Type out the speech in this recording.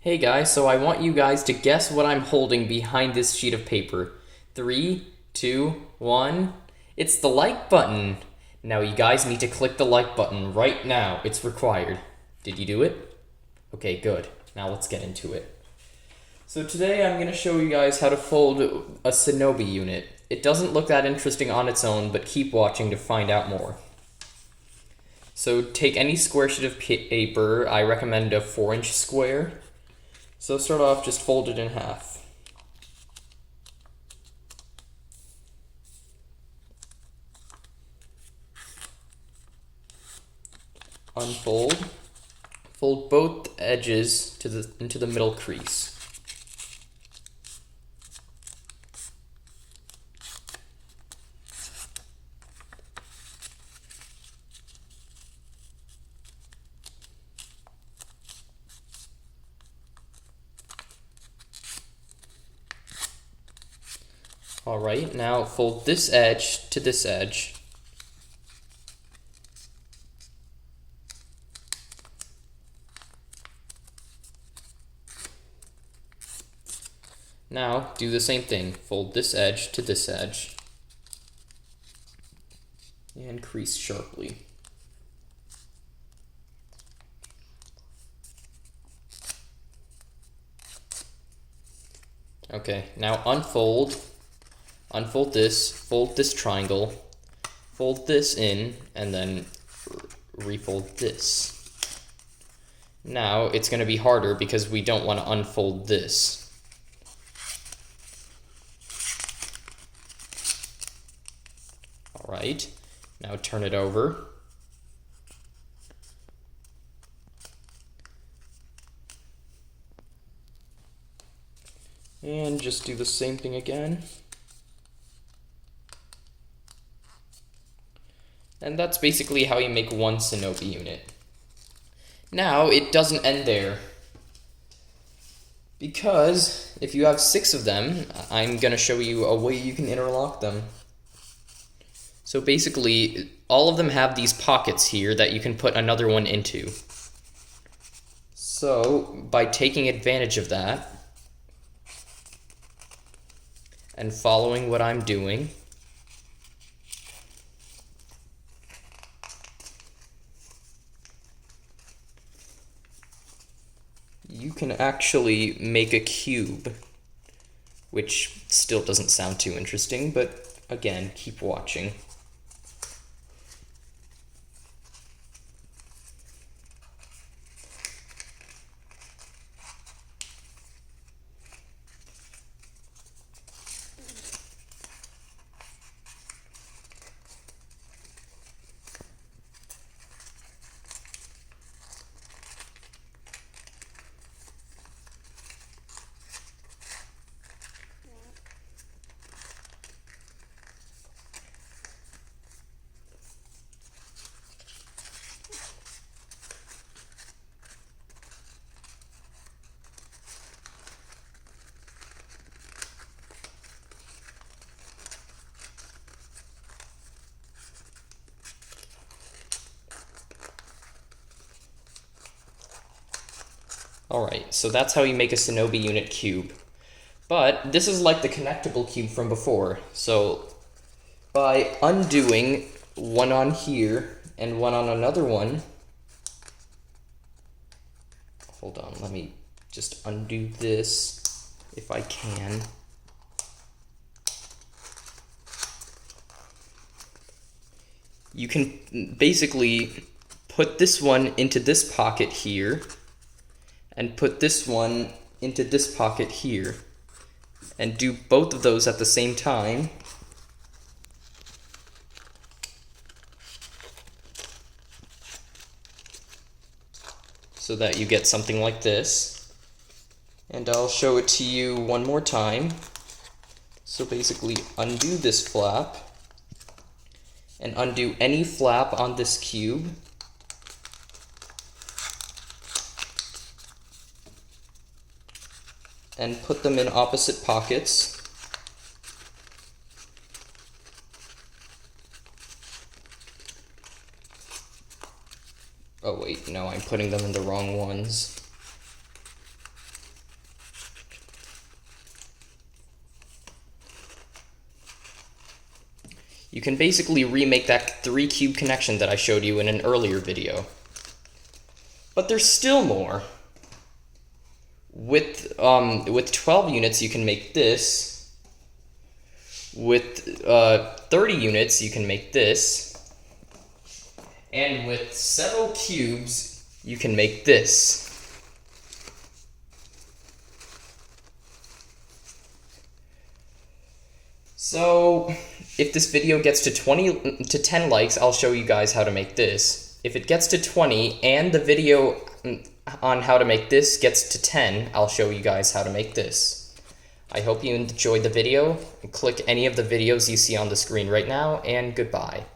Hey guys, so I want you guys to guess what I'm holding behind this sheet of paper. 3, 2, 1. It's the like button. Now you guys need to click the like button right now. It's required. Did you do it? Okay, good. Now let's get into it. So today I'm going to show you guys how to fold a Sonobe unit. It doesn't look that interesting on its own, but keep watching to find out more. So take any square sheet of paper. I recommend a 4-inch square. So start off, just fold it in half. Unfold. Fold both edges into the middle crease. Alright, now fold this edge to this edge. Now do the same thing, fold this edge to this edge. And crease sharply. Okay, now unfold this, fold this triangle, fold this in, and then refold this. Now it's going to be harder because we don't want to unfold this. Alright, now turn it over. And just do the same thing again. And that's basically how you make one Sonobe unit. Now, it doesn't end there. Because if you have 6 of them, I'm going to show you a way you can interlock them. So basically, all of them have these pockets here that you can put another one into. So, by taking advantage of that, and following what I'm doing, you can actually make a cube, which still doesn't sound too interesting, but again, keep watching. Alright, so that's how you make a Sonobe unit cube. But this is like the connectable cube from before. So by undoing one on here and one on another one, hold on, let me just undo this if I can. You can basically put this one into this pocket here and put this one into this pocket here, and do both of those at the same time. So that you get something like this. And I'll show it to you one more time. So basically undo this flap, and undo any flap on this cube. And put them in opposite pockets. Oh wait, no, I'm putting them in the wrong ones. you can basically remake that 3 cube connection that I showed you in an earlier video. But there's still more. With 12 units, you can make this. With 30 units, you can make this. And with several cubes, you can make this. So, if this video gets to 10 likes, I'll show you guys how to make this. If it gets to 20 and the video on how to make this gets to 10, I'll show you guys how to make this. I hope you enjoyed the video. Click any of the videos you see on the screen right now, and goodbye.